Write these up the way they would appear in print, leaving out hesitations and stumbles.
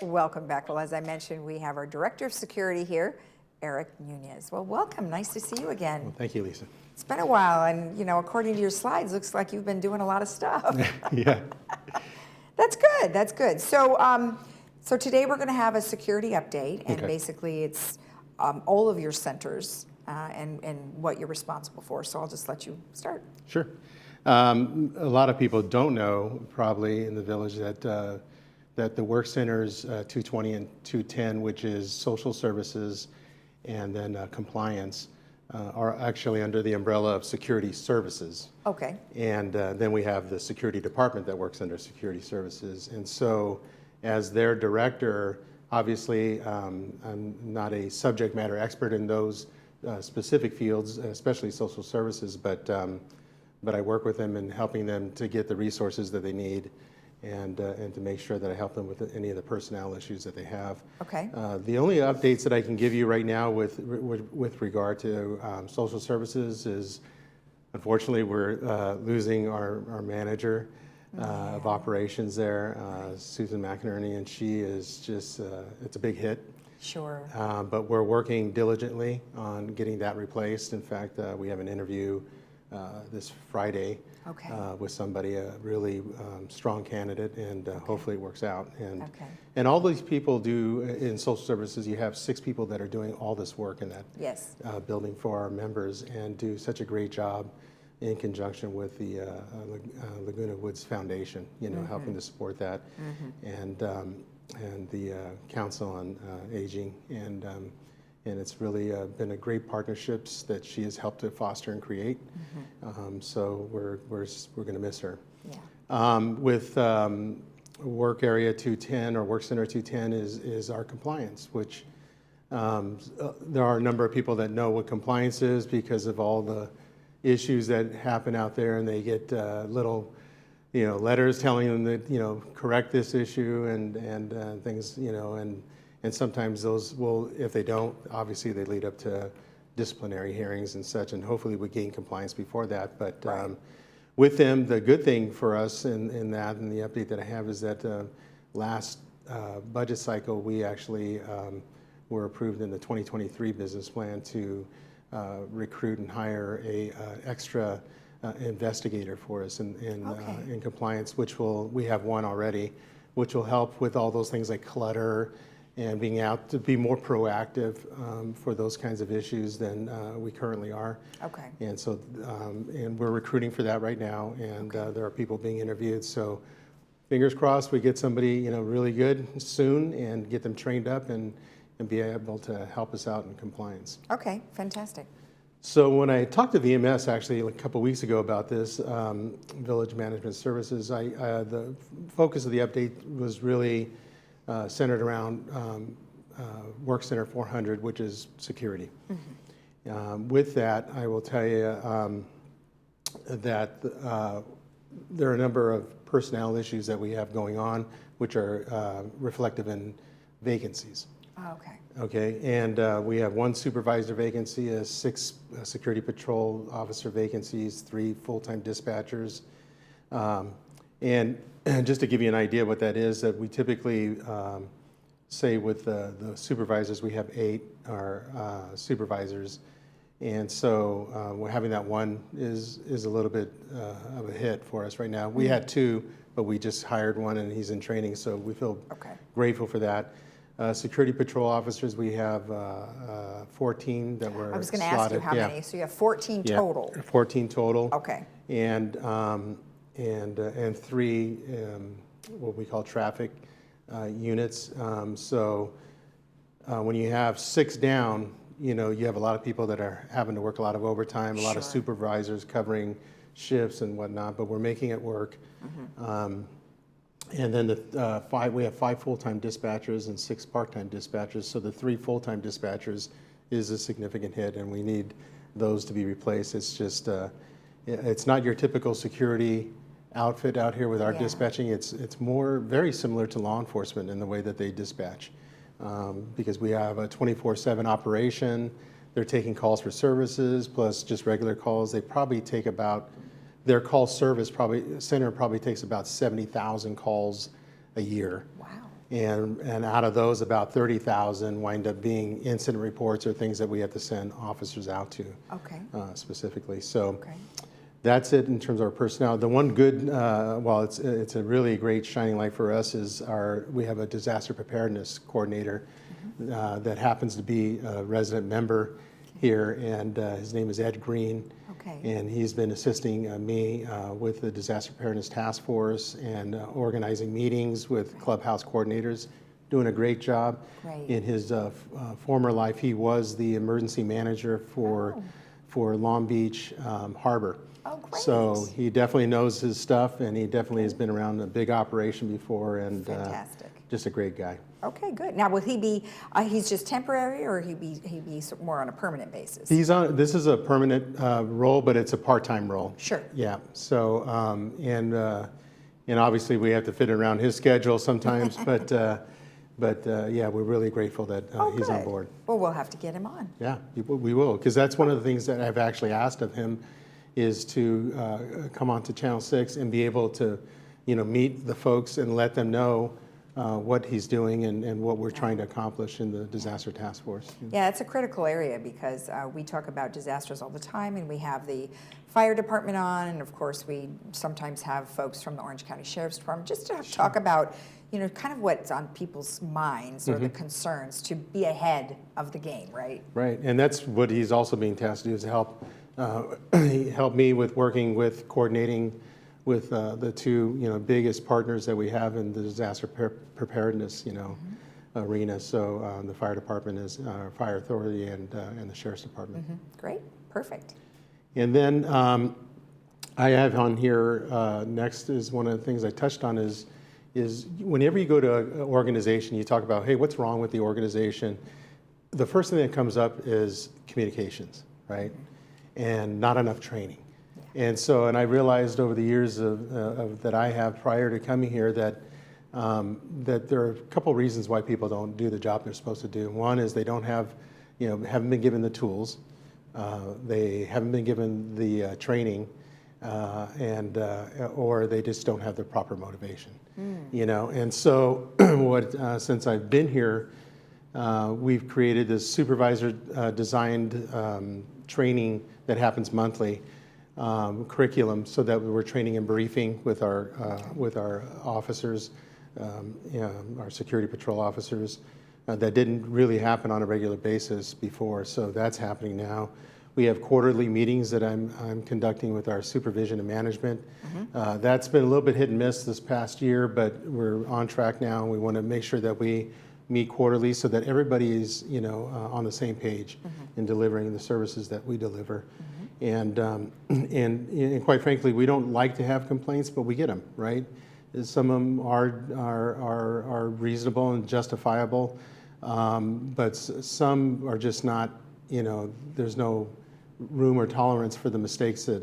Welcome back. Well, as I mentioned, we have our Director of Security here, Eric Nunez. Well, welcome. Nice to see you again. Well, thank you, Lisa. It's been a while, and according to your slides, looks like you've been doing a lot of stuff. Yeah. That's good. That's good. So, so today we're going to have a security update, and Okay. basically it's all of your centers and what you're responsible for. So I'll just let you start. Sure. A lot of people don't know, probably in the village, that the work centers 220 and 210, which is social services and then compliance, are actually under the umbrella of security services. Okay. And then we have the security department that works under security services. And so as their director, obviously I'm not a subject matter expert in those specific fields, especially social services, but I work with them in helping them to get the resources that they need and to make sure that I help them with any of the personnel issues that they have. Okay. The only updates that I can give you right now with regard to social services is, unfortunately, we're losing our manager of operations there, Susan McInerney, and she is just, it's a big hit. Sure. But we're working diligently on getting that replaced. In fact, we have an interview this Friday Okay. with somebody, a really strong candidate, and hopefully it works out. Okay. And all these people do, in social services, you have 6 people that are doing all this work in that Yes. building for our members and do such a great job in conjunction with the Laguna Woods Foundation, helping to support that, and the Council on Aging, and it's really been a great partnerships that she has helped to foster and create. So we're going to miss her. Yeah. With work area 210 or work center 210 is our compliance, which there are a number of people that know what compliance is because of all the issues that happen out there, and they get little letters telling them that correct this issue and things, and sometimes those will, if they don't, obviously they lead up to disciplinary hearings and such, and hopefully we gain compliance before that. But right. With them, the good thing for us in that, and the update that I have, is that last budget cycle, we actually were approved in the 2023 business plan to recruit and hire a extra investigator for us in compliance, which we have one already, which will help with all those things like clutter and being out to be more proactive for those kinds of issues than we currently are. Okay. And so, and we're recruiting for that right now, and there are people being interviewed. So, fingers crossed, we get somebody really good soon and get them trained up and be able to help us out in compliance. Okay. Fantastic. So when I talked to VMS actually a couple weeks ago about this, Village Management Services, the focus of the update was really centered around Work Center 400, which is security. With that, I will tell you that there are a number of personnel issues that we have going on, which are reflective in vacancies. Oh, okay. Okay, and we have 1 supervisor vacancy, 6 security patrol officer vacancies, 3 full-time dispatchers. And just to give you an idea what that is, that we typically say with the supervisors, we have 8 supervisors. And so we're having that 1 is a little bit of a hit for us right now. We had 2, but we just hired 1 and he's in training, so we feel grateful for that. Security patrol officers, we have 14 that were slotted. I was going to ask you how many. So you have 14 total. 14 total. Okay. And 3 what we call traffic units. So when you have 6 down, you have a lot of people that are having to work a lot of overtime, a lot of supervisors covering shifts and whatnot, but we're making it work. And then we have 5 full-time dispatchers and 6 part-time dispatchers. So the 3 full-time dispatchers is a significant hit, and we need those to be replaced. It's just, it's not your typical security outfit out here with our dispatching. It's very similar to law enforcement in the way that they dispatch, because we have a 24/7 operation. They're taking calls for services plus just regular calls. They probably take about, their call service center probably takes about 70,000 calls a year. Wow. And out of those, about 30,000 wind up being incident reports or things that we have to send officers out to Okay. specifically. So Okay. that's it in terms of our personnel. The one good, well, it's a really great shining light for us is we have a disaster preparedness coordinator that happens to be a resident member here, and his name is Ed Green. Okay. And he's been assisting me with the Disaster Preparedness Task Force and organizing meetings with clubhouse coordinators, doing a great job. Great. In his former life, he was the emergency manager for Long Beach Harbor. Oh, great. So he definitely knows his stuff, and he definitely has been around a big operation before, and Fantastic. just a great guy. Okay, good. Now, will he be? He's just temporary, or he be more on a permanent basis? He's on. This is a permanent role, but it's a part-time role. Sure. Yeah. So and obviously we have to fit it around his schedule sometimes, but yeah, we're really grateful that he's on good. board. Well, we'll have to get him on. Yeah, we will, because that's one of the things that I've actually asked of him, is to come on to Channel 6 and be able to, meet the folks and let them know what he's doing and what we're trying to accomplish in the disaster task force. Yeah, it's a critical area because we talk about disasters all the time, and we have the fire department on, and of course we sometimes have folks from the Orange County Sheriff's Department just to talk about, kind of what's on people's minds or the concerns, to be ahead of the game, right? Right, and that's what he's also being tasked to do, is to help me with working with coordinating with the two biggest partners that we have in the disaster preparedness arena. So the fire department is our fire authority and the sheriff's department. Great, perfect. And then I have on here next is one of the things I touched on is whenever you go to an organization, you talk about, hey, what's wrong with the organization? The first thing that comes up is communications, right? And not enough training. And so, and I realized over the years that I have prior to coming here that there are a couple reasons why people don't do the job they're supposed to do. One is they don't have, haven't been given the tools, they haven't been given the training, or they just don't have the proper motivation. And so, since I've been here, we've created this supervisor designed training that happens monthly. Curriculum, so that we're training and briefing with our officers, our security patrol officers. That didn't really happen on a regular basis before, so that's happening now. We have quarterly meetings that I'm conducting with our supervision and management. That's been a little bit hit and miss this past year, but we're on track now, and we want to make sure that we meet quarterly so that everybody is on the same page in delivering the services that we deliver. And quite frankly, we don't like to have complaints, but we get them, right? Some of them are reasonable and justifiable, but some are just not. There's no room or tolerance for the mistakes that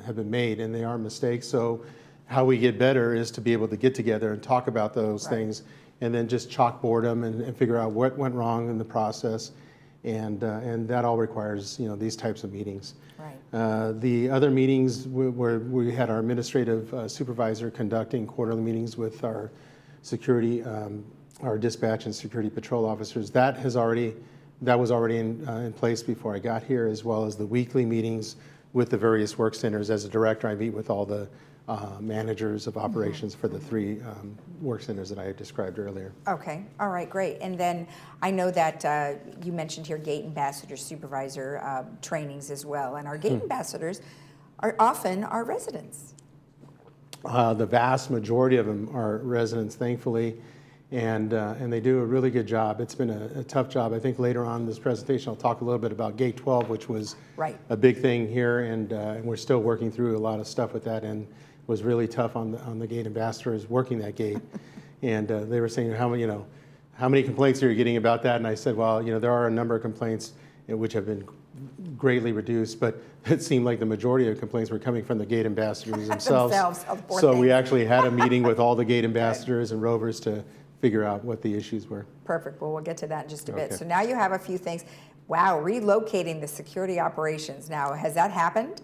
have been made, and they are mistakes. So, how we get better is to be able to get together and talk about those things, and then just chalkboard them and figure out what went wrong in the process, and that all requires these types of meetings. Right. The other meetings where we had our administrative supervisor conducting quarterly meetings with our security, our dispatch and security patrol officers. That was already in place before I got here, as well as the weekly meetings with the various work centers. As a director, I meet with all the managers of operations for the three work centers that I had described earlier. Okay, all right, great. And then I know that you mentioned here gate ambassador supervisor trainings as well, and our gate ambassadors are often our residents. The vast majority of them are residents, thankfully, and they do a really good job. It's been a tough job. I think later on in this presentation I'll talk a little bit about Gate 12, which was a big thing here, and we're still working through a lot of stuff with that, and was really tough on the gate ambassadors working that gate. And they were saying, how many complaints are you getting about that? And I said, well, there are a number of complaints which have been greatly reduced, but it seemed like the majority of complaints were coming from the gate ambassadors themselves. So we actually had a meeting with all the gate ambassadors and rovers to figure out what the issues were. Perfect. Well, we'll get to that in just a bit. So now you have a few things. Wow, relocating the security operations. Now, has that happened?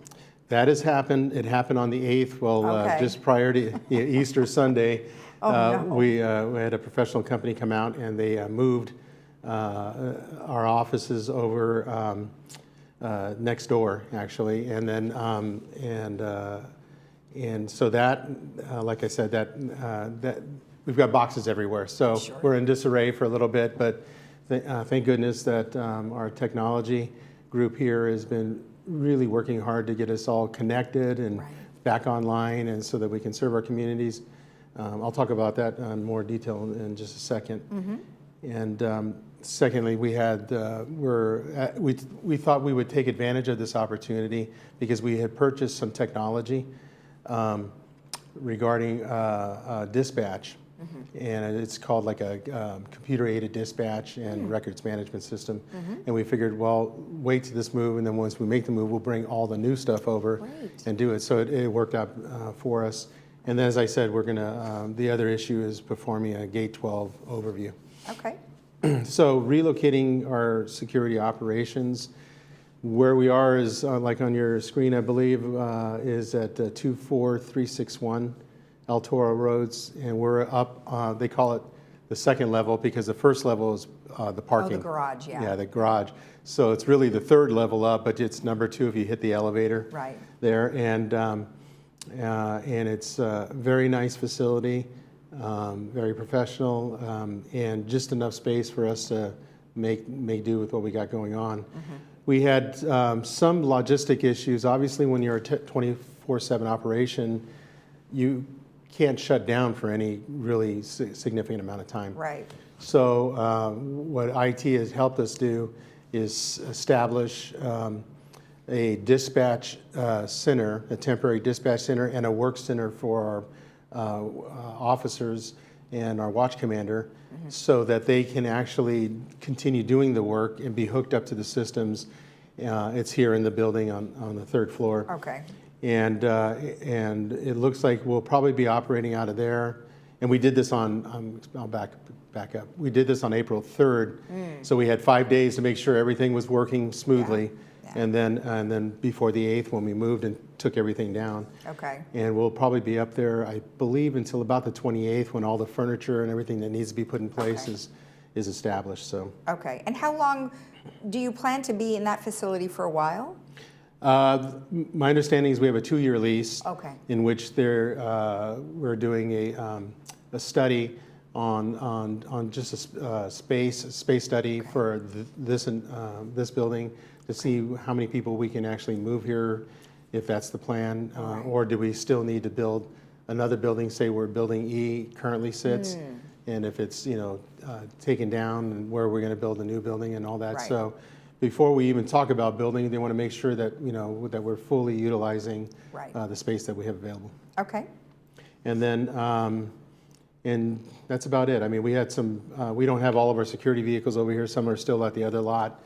That has happened. It happened on the 8th, just prior to Easter Sunday. no. We had a professional company come out and they moved our offices over next door, actually, and then and so that, like I said, that we've got boxes everywhere. So Sure. we're in disarray for a little bit, but thank goodness that our technology group here has been really working hard to get us all connected and Right. back online, and so that we can serve our communities. I'll talk about that in more detail in just a second. And secondly, we had we thought we would take advantage of this opportunity because we had purchased some technology regarding dispatch, and it's called like a computer-aided dispatch and records management system. And we figured, well, wait to this move, and then once we make the move, we'll bring all the new stuff over Great. and do it. So it worked out for us. And then, as I said, we're gonna. The other issue is performing a Gate 12 overview. Okay. So relocating our security operations, where we are is like on your screen, I believe, is at 24361 El Toro Roads, and we're up. They call it the second level because the first level is the parking. Oh, the garage, yeah. Yeah, the garage. So it's really the third level up, but it's number 2 if you hit the elevator. Right. There, and it's a very nice facility. Very professional, and just enough space for us to make do with what we got going on. We had some logistic issues. Obviously, when you're a 24/7 operation, you can't shut down for any really significant amount of time. Right. So what IT has helped us do is establish a dispatch center, a temporary dispatch center, and a work center for our officers and our watch commander, so that they can actually continue doing the work and be hooked up to the systems. It's here in the building on the 3rd floor. Okay. And it looks like we'll probably be operating out of there. And we did this on, I'll back up. We did this on April 3rd. So we had 5 days to make sure everything was working smoothly. Yeah. And then before the 8th, when we moved and took everything down. Okay. And we'll probably be up there, I believe, until about the 28th, when all the furniture and everything that needs to be put in place is established. So. Okay. And how long do you plan to be in that facility for a while? My understanding is we have a 2-year lease. Okay. In which we're doing a study on just a space study for this building, to see how many people we can actually move here, if that's the plan, or do we still need to build another building, say where building E currently sits, and if it's taken down, and where we're going to build a new building and all that. Right. So before we even talk about building, they want to make sure that that we're fully utilizing the space that we have available. Okay. And then and that's about it. I mean, we had some. We don't have all of our security vehicles over here. Some are still at the other lot.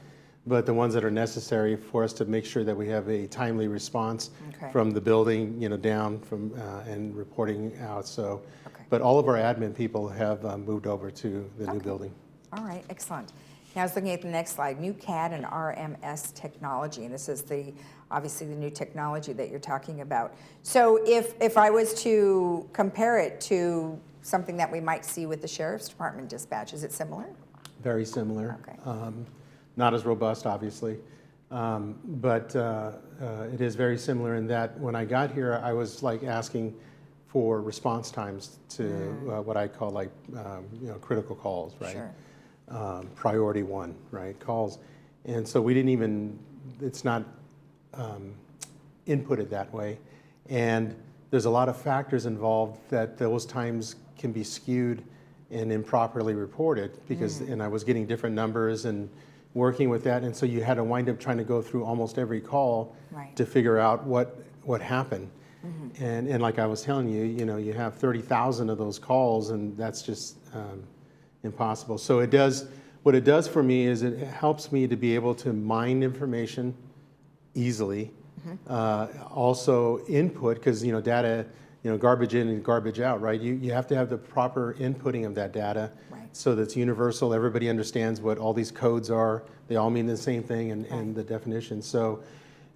But the ones that are necessary for us to make sure that we have a timely response from the building, down from and reporting out. So, but all of our admin people have moved over to the new building. All right, excellent. Now I was looking at the next slide, new CAD and RMS technology, and this is obviously the new technology that you're talking about. So if I was to compare it to something that we might see with the Sheriff's Department dispatch, is it similar? Very similar. Okay. Not as robust, obviously, but it is very similar in that when I got here, I was like asking for response times to what I call like critical calls, right? Sure. Priority 1, right? Calls, and so we didn't even. It's not inputted that way, and there's a lot of factors involved that those times can be skewed and improperly reported because, and I was getting different numbers and working with that, and so you had to wind up trying to go through almost every call to figure out what happened. And like I was telling you, you have 30,000 of those calls, and that's just impossible. So what it does for me is it helps me to be able to mine information easily. Also input, because data, garbage in and garbage out, right? You have to have the proper inputting of that data. So that's universal. Everybody understands what all these codes are. They all mean the same thing and the definition. So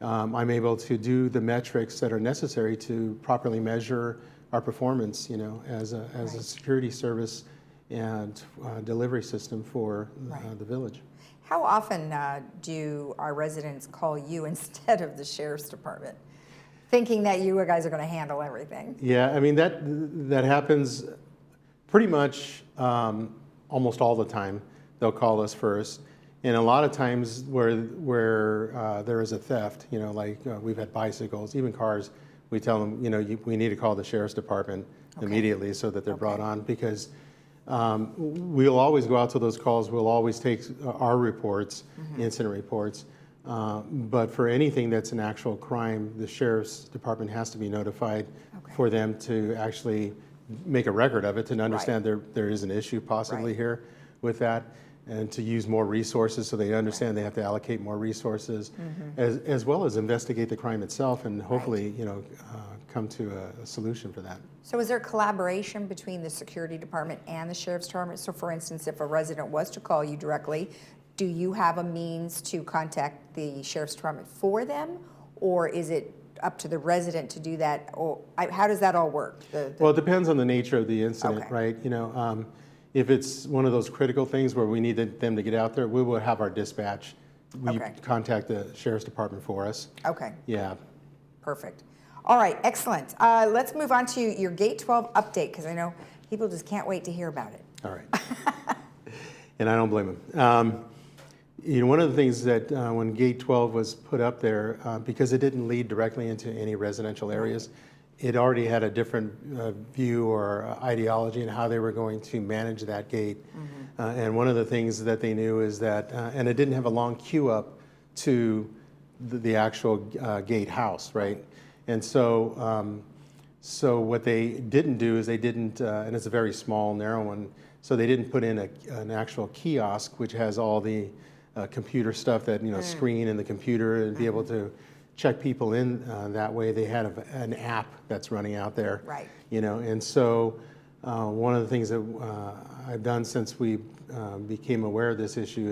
I'm able to do the metrics that are necessary to properly measure our performance, you know, as a security service and delivery system for the village. How often do our residents call you instead of the sheriff's department, thinking that you guys are going to handle everything? Yeah, I mean, that happens pretty much almost all the time. They'll call us first. And a lot of times where there is a theft, you know, like we've had bicycles, even cars, we tell them, you know, we need to call the sheriff's department immediately so that they're brought on, because we'll always go out to those calls. We'll always take our reports, incident reports. But for anything that's an actual crime, the sheriff's department has to be notified for them to actually make a record of it, to understand there is an issue possibly here with that, and to use more resources so they understand they have to allocate more resources, as well as investigate the crime itself and hopefully, you know, come to a solution for that. So is there collaboration between the security department and the sheriff's department? So for instance, if a resident was to call you directly, do you have a means to contact the sheriff's department for them, or is it up to the resident to do that? Or how does that all work? Well, it depends on the nature of the incident, right? You know, if it's one of those critical things where we need them to get out there, we will have our dispatch. We contact the sheriff's department for us. Okay. Yeah. Perfect. All right, excellent. Let's move on to your Gate 12 update, because I know people just can't wait to hear about it. All right. And I don't blame them. You know, one of the things that when Gate 12 was put up there, because it didn't lead directly into any residential areas, it already had a different view or ideology in how they were going to manage that gate. And one of the things that they knew is that, and it didn't have a long queue up to the actual gate house, right? And so, so what they didn't do is they didn't, and it's a very small, narrow one, so they didn't put in an actual kiosk, which has all the computer stuff that, you know, screen in the computer and be able to check people in that way. They had an app that's running out there, right? You know, and so one of the things that I've done since we became aware of this issue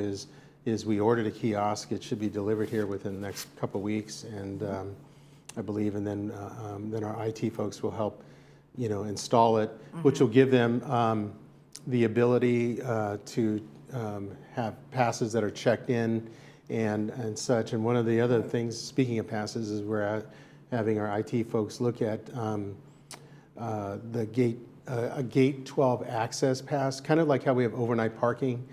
is we ordered a kiosk. It should be delivered here within the next couple of weeks, and I believe, and then our IT folks will help, you know, install it, which will give them the ability to have passes that are checked in and such. And one of the other things, speaking of passes, is we're having our IT folks look at the a Gate 12 access pass, kind of like how we have overnight parking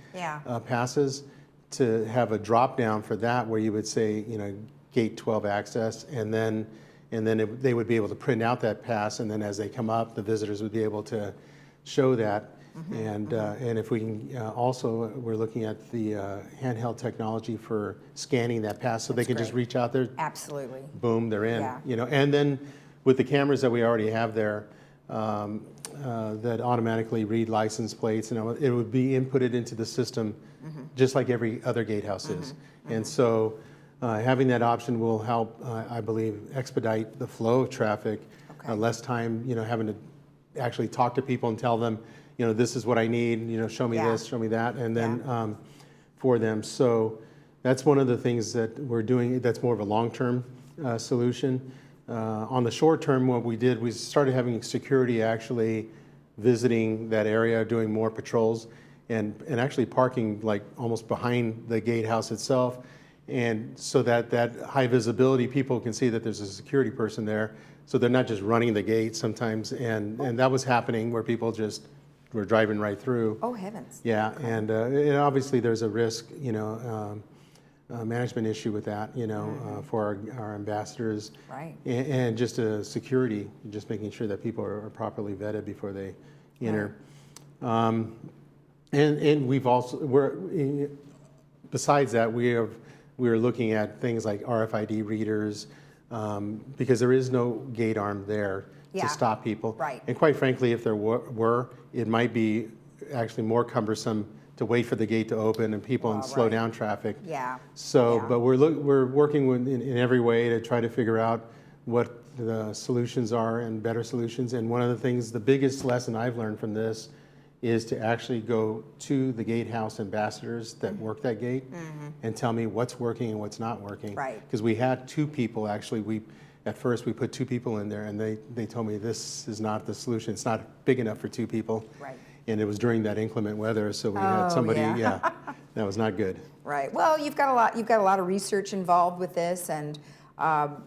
passes, to have a drop down for that where you would say, you know, Gate 12 access, and then they would be able to print out that pass, and then as they come up, the visitors would be able to show that. And if we can also, we're looking at the handheld technology for scanning that pass, so they can just reach out there. Absolutely. Boom, they're in. You know, and then with the cameras that we already have there, that automatically read license plates, and it would be inputted into the system, just like every other gatehouse is. And so having that option will help, I believe, expedite the flow of traffic. Less time, you know, having to actually talk to people and tell them, you know, this is what I need, you know, show me this, show me that, and then for them. So that's one of the things that we're doing that's more of a long-term solution. On the short term, what we did, we started having security actually visiting that area, doing more patrols, and actually parking like almost behind the gatehouse itself. And so that high visibility, people can see that there's a security person there. So they're not just running the gate sometimes. And that was happening where people just were driving right through. Oh, heavens. Yeah, and obviously there's a risk, you know, management issue with that, you know, for our ambassadors. Right. And just security, just making sure that people are properly vetted before they enter. And we've also, besides that, we're looking at things like RFID readers, because there is no gate arm there to stop people. Right. And quite frankly, if there were, it might be actually more cumbersome to wait for the gate to open and people and slow down traffic. So, but we're working in every way to try to figure out what the solutions are and better solutions. And one of the things, the biggest lesson I've learned from this is to actually go to the gatehouse ambassadors that work that gate and tell me what's working and what's not working. Right. Because we had two people actually, At first, we put 2 people in there, and they told me this is not the solution. It's not big enough for 2 people. Right. And it was during that inclement weather, so we had somebody, yeah. that was not good. Right. Well, you've got a lot of research involved with this, and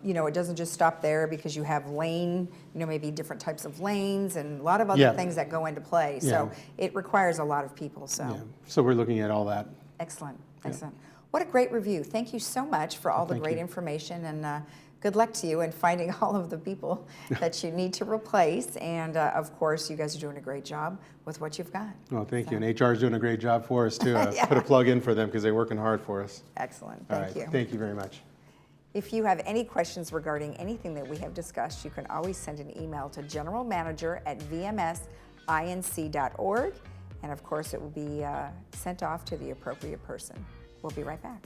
you know, it doesn't just stop there because you have lane, you know, maybe different types of lanes and a lot of other Yeah. things that go into play. So Yeah. it requires a lot of people. So Yeah. So we're looking at all that. excellent, excellent. What a great review. Thank you so much for all the Thank great you. information, and good luck to you in finding all of the people that you need to replace. And of course, you guys are doing a great job with what you've got. Well, thank you. And HR is doing a great job for us, too. Yeah. Put a plug in for them because they're working hard for us. Excellent. All Thank right. you. Thank you very much. If you have any questions regarding anything that we have discussed, you can always send an email to generalmanager@vmsinc.org. And of course, it will be sent off to the appropriate person. We'll be right back.